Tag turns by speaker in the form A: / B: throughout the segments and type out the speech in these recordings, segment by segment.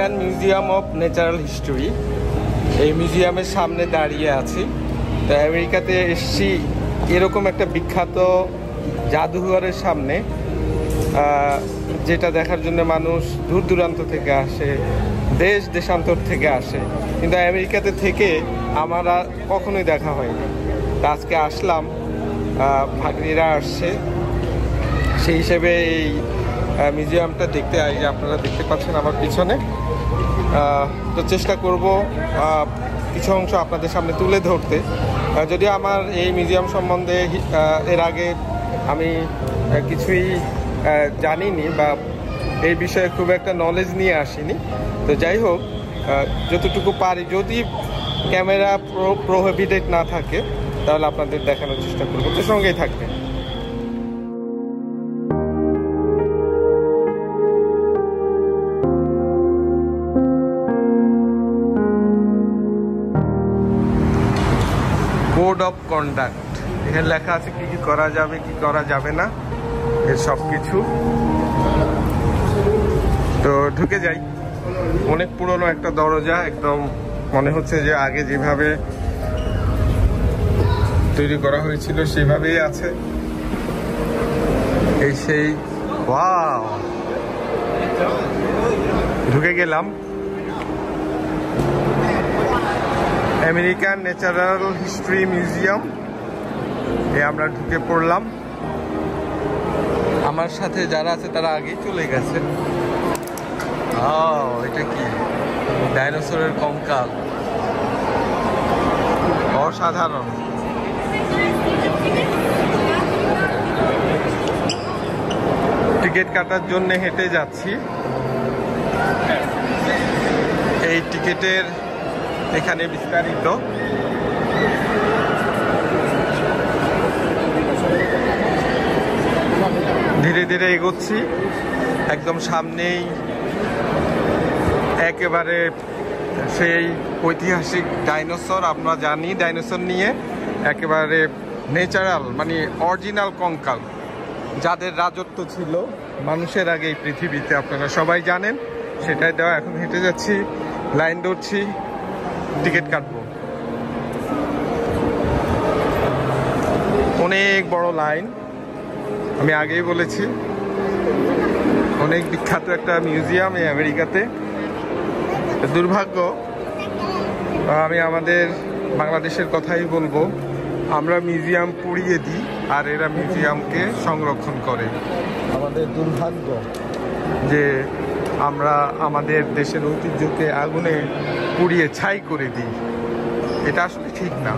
A: American museum of natural history, এই মিউজিয়ামের সামনে দাঁড়িয়ে আছি। তো আমেরিকাতে এসেছি এরকম একটা বিখ্যাত জাদুঘরের সামনে, যেটা দেখার জন্য মানুষ দূর দূরান্ত থেকে আসে, দেশ দেশান্তর থেকে আসে, কিন্তু আমেরিকাতে থেকে আমার আর কখনোই দেখা হয়নি। তা আজকে আসলাম, ভাগ্নিরা আসছে, সেই হিসেবে এই মিউজিয়ামটা দেখতে। এই যে আপনারা দেখতে পাচ্ছেন আমার পিছনে, তো চেষ্টা করব কিছু অংশ আপনাদের সামনে তুলে ধরতে। যদিও আমার এই মিউজিয়াম সম্বন্ধে এর আগে আমি কিছুই জানিনি বা এই বিষয়ে খুব একটা নলেজ নিয়ে আসিনি। তো যাই হোক, যতটুকু পারি, যদি ক্যামেরা প্রোহিবিটেড না থাকে তাহলে আপনাদের দেখানোর চেষ্টা করবো, তো সঙ্গেই থাকবে। কোড অফ কন্ডাক্ট, এখানে লেখা আছে কি কি করা যাবে কি করা যাবে না, এর সব কিছু। তো ঢুকে যাই। অনেক পুরনো একটা দরজা, একদম মনে হচ্ছে যে আগে যেভাবে তৈরি করা হয়েছিল সেভাবেই আছে। এই সেই, ওয়াও, ঢুকে গেলাম। আমেরিকান ন্যাচারাল হিস্ট্রি মিউজিয়াম, আমরা ঢুকে পড়লাম। আমার সাথে যারা আছে তারা আগেই চলে গেছে। এটা কি? ডাইনোসরের কঙ্কাল, অসাধারণ। টিকিট কাটার জন্য হেঁটে যাচ্ছি। এই টিকিটের এখানে বিস্তারিত। ধীরে ধীরে এগোচ্ছি, একদম সামনেই একেবারে সেই ঐতিহাসিক ডাইনোসর। আমরা জানি ডাইনোসর নিয়ে, একেবারে ন্যাচারাল মানে অরিজিনাল কঙ্কাল, যাদের রাজত্ব ছিল মানুষের আগে এই পৃথিবীতে, আপনারা সবাই জানেন। সেটাই দেওয়া। এখন হেঁটে যাচ্ছি, লাইন ধরছি, টিকিট কাটবো। অনেক বড় লাইন, আমি আগেই বলেছি, অনেক বিখ্যাত একটা মিউজিয়াম এই আমেরিকাতে। দুর্ভাগ্য, আমি আমাদের বাংলাদেশের কথাই বলবো, আমরা মিউজিয়াম পুড়িয়ে দিই আর এরা মিউজিয়ামকে সংরক্ষণ করে। আমাদের দুর্ভাগ্য যে আমরা আমাদের দেশের ঐতিহ্যকে আগুনে পুড়িয়ে ছাই করে দিই, এটা আসলে ঠিক না।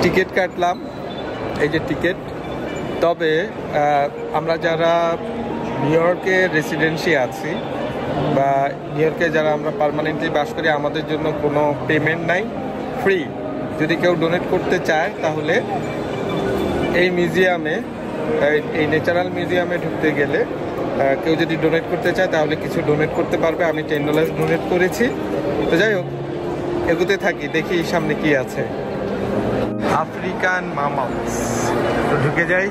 A: টিকিট কাটলাম, এই যে টিকিট। তবে আমরা যারা নিউ ইয়র্কে রেসিডেন্সি আছি বা নিউ ইয়র্কে যারা আমরা পার্মানেন্টলি বাস করি, আমাদের জন্য কোনো পেমেন্ট নাই, ফ্রি। যদি কেউ ডোনেট করতে চায় তাহলে এই মিউজিয়ামে, এই ন্যাচারাল মিউজিয়ামে ঢুকতে গেলে কেউ যদি ডোনেট করতে চায় তাহলে কিছু ডোনেট করতে পারবে। আমি $10 ডোনেট করেছি। তো যাই হোক, এগোতে থাকি, দেখি সামনে কি আছে। আফ্রিকান ম্যামথস, তো ঢুকে যাই।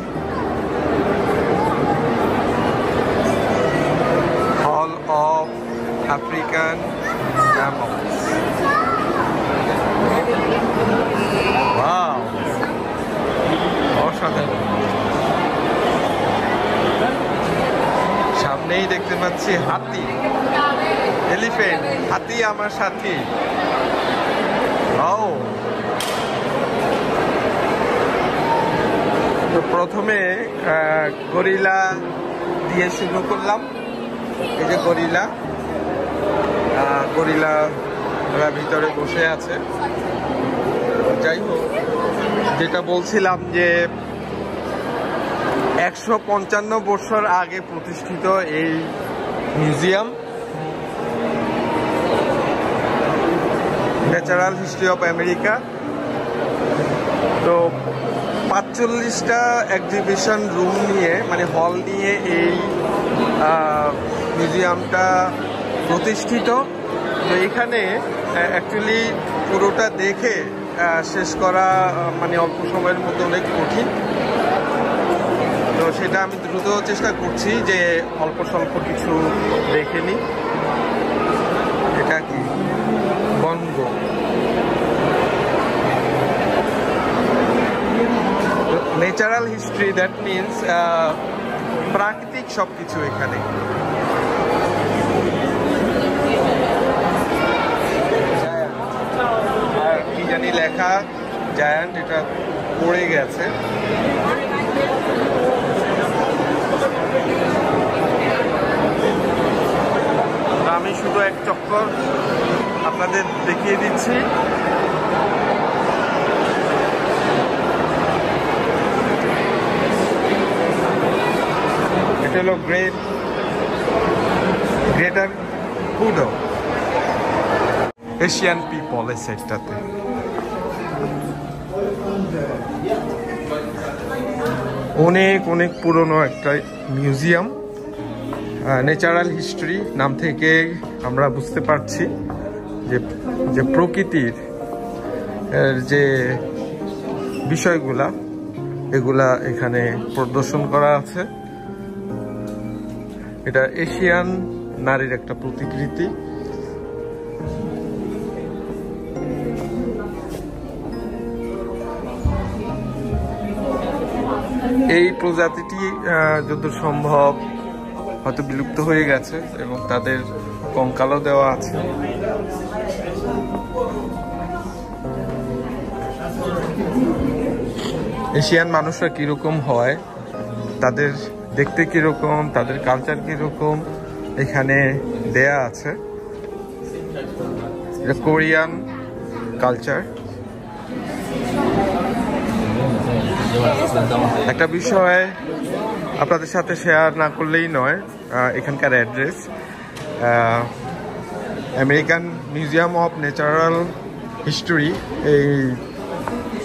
A: হল অফ আফ্রিকান ম্যামথস, ওয়াও, অসাধারণ। সামনেই দেখতে পাচ্ছি হাতি, এলিফ্যান্ট। হাতি আমার সাথী। তো প্রথমে গরিলা দিয়ে শুরু করলাম। এই যে গরিলা, গরিলা ভিতরে বসে আছে। যাই হোক, যেটা বলছিলাম যে 155 বছর আগে প্রতিষ্ঠিত এই museum, natural history of America. তো 45টা এক্সিবিশন রুম নিয়ে, মানে হল নিয়ে এই মিউজিয়ামটা প্রতিষ্ঠিত। তো এখানে অ্যাকচুয়ালি পুরোটা দেখে শেষ করা মানে অল্প সময়ের মধ্যে অনেক কঠিন। তো সেটা আমি দ্রুত চেষ্টা করছি যে অল্প স্বল্প কিছু দেখে নিই। এটা কি বঙ্গ, ন্যাচারাল হিস্ট্রি, দ্যাট মিনস প্রাকৃতিক সবকিছু এখানে। আর কি জানি লেখা জায়ান্ট, এটা পড়ে গেছে। আমি শুধু এক চক্কর আপনাদের দেখিয়ে দিচ্ছি। এটা হলো গ্রেটার হুডো এশিয়ান পিপল এই সাইডটাতে। অনেক অনেক পুরনো একটা মিউজিয়াম। ন্যাচারাল হিস্ট্রি নাম থেকে আমরা বুঝতে পারছি যে প্রকৃতির যে বিষয়গুলা এগুলা এখানে প্রদর্শন করা আছে। এটা এশিয়ান নারীর একটা প্রতিকৃতি। এই প্রজাতিটি যত সম্ভব হয়তো বিলুপ্ত হয়ে গেছে এবং তাদের কঙ্কালও দেওয়া আছে। এশিয়ান মানুষরা কিরকম হয়, তাদের দেখতে কিরকম, তাদের কালচার কিরকম এখানে দেয়া আছে। এটা কোরিয়ান কালচার। একটা বিষয় আপনাদের সাথে শেয়ার না করলেই নয়, এখানকার address American museum of natural history. এই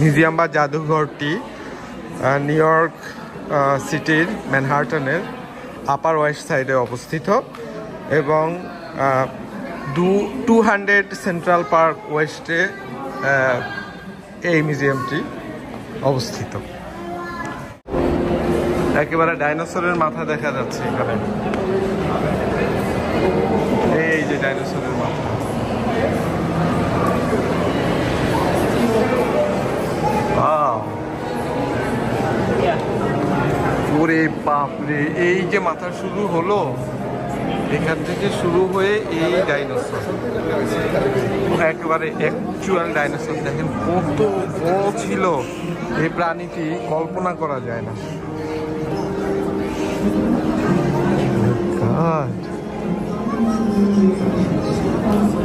A: মিউজিয়াম বা জাদুঘরটি নিউ ইয়র্ক সিটির ম্যানহাটনের আপার ওয়েস্ট সাইডে অবস্থিত এবং 200 সেন্ট্রাল পার্ক ওয়েস্টে এই মিউজিয়ামটি অবস্থিত। একেবারে ডাইনোসরের মাথা দেখা যাচ্ছে এখানে। এই যে ডাইনোসরের মাথা, ওরে বাপরে! এই যে মাথা শুরু হলো, এখান থেকে শুরু হয়ে এই ডাইনোসর, একেবারে অ্যাকচুয়াল ডাইনোসর। দেখেন কত বড় ছিল এই প্রাণীটি, কল্পনা করা যায় না।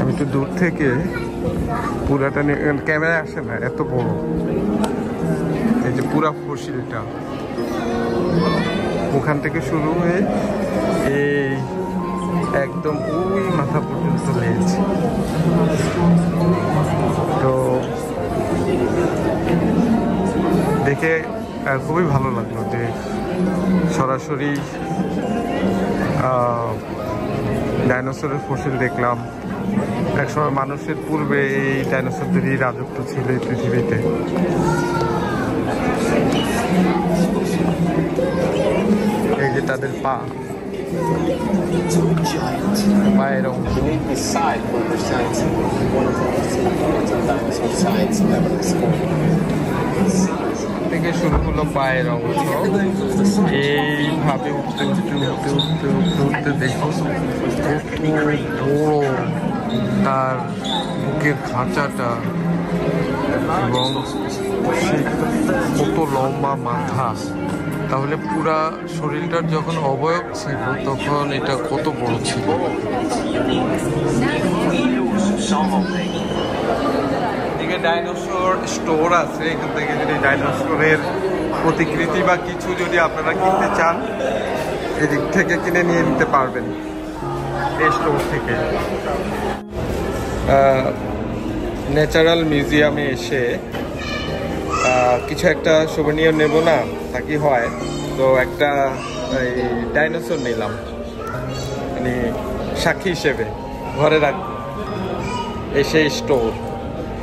A: আমি একটু দূর থেকে পুরাটা ক্যামেরায় আসে না, এত বড়। এই যে পুরা ফসিলটা ওখান থেকে শুরু হয়ে এই একদম ওই মাথা পর্যন্ত লেগেছে। তো দেখে খুবই ভালো লাগলো যে সরাসরি ডাইনোসরের ফসিল দেখলাম। একসময় মানুষের পূর্বে এই ডাইনোসরদেরই রাজত্ব ছিল এই পৃথিবীতে। এই যে তাদের পায়ের অংশ থেকে শুরু হলো পায়ের অংশ, এইভাবে উঠতে উঠতে উঠতে উঠতে উঠতে উঠতে দেখুন কত বড় তার বুকের খাঁচাটা এবং কত লম্বা মাথা। তাহলে পুরা শরীরটার যখন অবয়ব ছিল তখন এটা কত বড় ছিল। এদিকে ডাইনোসর স্টোর আছে, এখান থেকে যদি ডাইনোসরের প্রতিকৃতি বা কিছু যদি আপনারা কিনতে চান এদিক থেকে কিনে নিয়ে নিতে পারবেন এই স্টোর থেকে। ন্যাচারাল মিউজিয়ামে এসে কিছু একটা সুভেনিয়ার নেব না তা কি হয়, তো একটা এই ডাইনোসর নিলাম, মানে সাক্ষী হিসেবে ঘরে রাখবো। এই সেই স্টোর,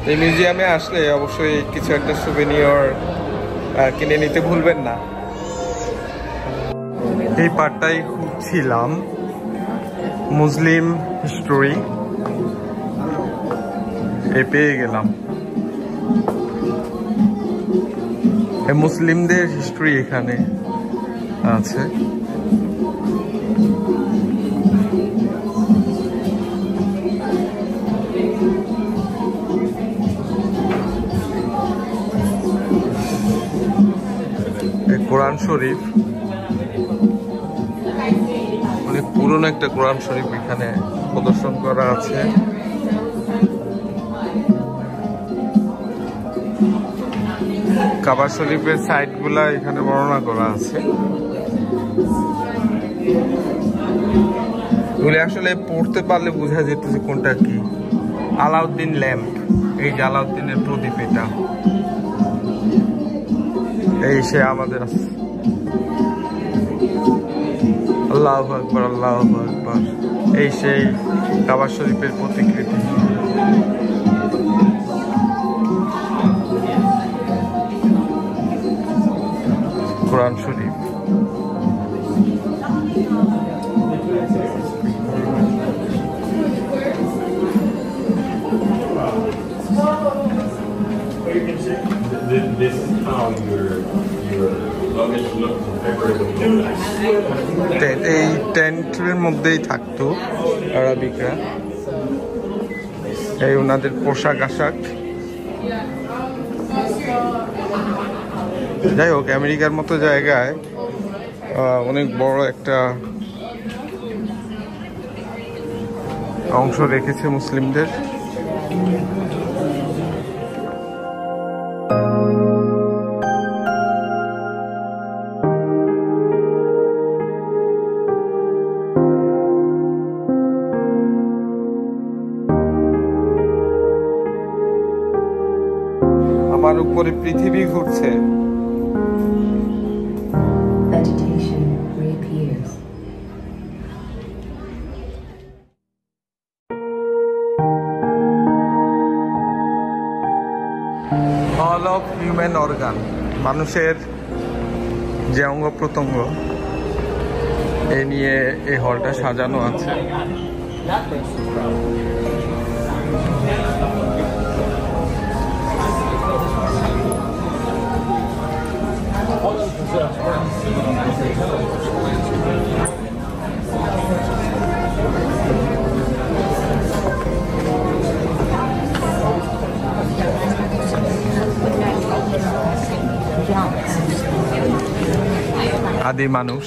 A: এই মিউজিয়ামে আসলে অবশ্যই কিছু একটা সুভেনিয়ার কিনে নিতে ভুলবেন না। এই পার্টটাই খুঁজছিলাম, মুসলিম হিস্টোরি, পেয়ে গেলাম। মুসলিমদের হিস্ট্রি এখানে আছে। কোরআন শরীফ, অনেক পুরনো একটা কোরআন শরীফ এখানে প্রদর্শন করা আছে। কাবা শরীফের সাইড গুলা এখানে বর্ণনা করা আছে। এগুলি আসলে পড়তে পারলে বোঝা যেত যে কোনটা কি। আলাউদ্দিন ল্যাম্প, এই যে আলাউদ্দিনের প্রদীপ, এটা এই সে আমাদের আল্লাহু আকবার, আল্লাহু আকবার, এই সেই কাবা শরীফের প্রতিকৃতি। কোরআন শরীফ, এই টেন্টের মধ্যেই থাকতো আরবিকরা, এই ওনাদের পোশাক আশাক। যাই হোক, আমেরিকার মতো জায়গায় অনেক বড় একটা অংশ রেখেছে মুসলিমদের। আমার উপরে পৃথিবী ঘুরছে। হল অফ হিউম্যান অর্গান, মানুষের যে অঙ্গ প্রত্যঙ্গ, এ নিয়ে এই হলটা সাজানো আছে। আদি মানুষ,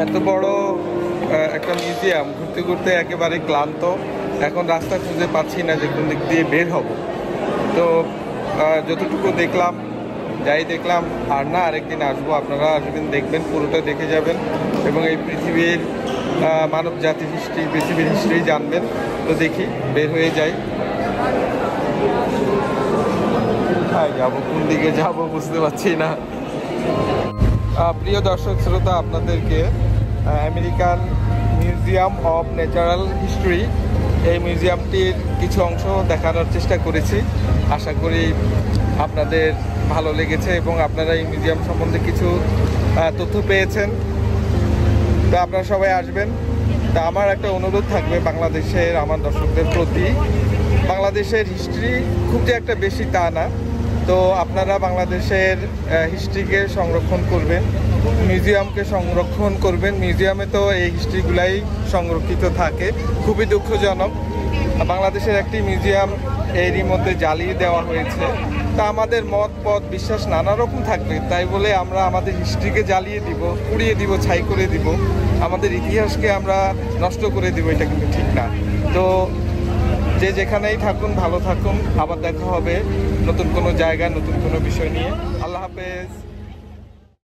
A: এত বড় একটা মিউজিয়াম ঘুরতে ঘুরতে একেবারে ক্লান্ত। এখন রাস্তা খুঁজে পাচ্ছি না যে কোন দিক দিয়ে বের হব। তো যতটুকু দেখলাম, যাই দেখলাম, আর না আরেকদিন আসবো, আপনারা আসবেন, দেখবেন, পুরোটা দেখে যাবেন এবং এই পৃথিবীর মানব জাতির হিস্ট্রি, পৃথিবীর হিস্ট্রি জানবেন। তো দেখি বের হয়ে যাই, কোথায় যাবো, কোন দিকে যাব বুঝতে পারছি না। প্রিয় দর্শক শ্রোতা, আপনাদেরকে American museum of natural history, এই মিউজিয়ামটির কিছু অংশ দেখানোর চেষ্টা করেছি। আশা করি আপনাদের ভালো লেগেছে এবং আপনারা এই মিউজিয়াম সম্বন্ধে কিছু তথ্য পেয়েছেন। তো আপনারা সবাই আসবেন। তা আমার একটা অনুরোধ থাকবে বাংলাদেশের আমার দর্শকদের প্রতি, বাংলাদেশের হিস্ট্রি খুব যে একটা বেশি তা না। তো আপনারা বাংলাদেশের হিস্ট্রিকে সংরক্ষণ করবেন, মিউজিয়ামকে সংরক্ষণ করবেন। মিউজিয়ামে তো এই হিস্ট্রিগুলাই সংরক্ষিত থাকে। খুবই দুঃখজনক, বাংলাদেশের একটি মিউজিয়াম এরই মধ্যে জ্বালিয়ে দেওয়া হয়েছে। তা আমাদের মত পথ বিশ্বাস নানা রকম থাকবে, তাই বলে আমরা আমাদের হিস্ট্রিকে জ্বালিয়ে দিব, পুড়িয়ে দিব, ছাই করে দিব, আমাদের ইতিহাসকে আমরা নষ্ট করে দিব, এটা কিন্তু ঠিক না। তো যে যেখানেই থাকুন ভালো থাকুন, আবার দেখা হবে নতুন কোনো জায়গায় নতুন কোনো বিষয় নিয়ে। আল্লাহ হাফেজ।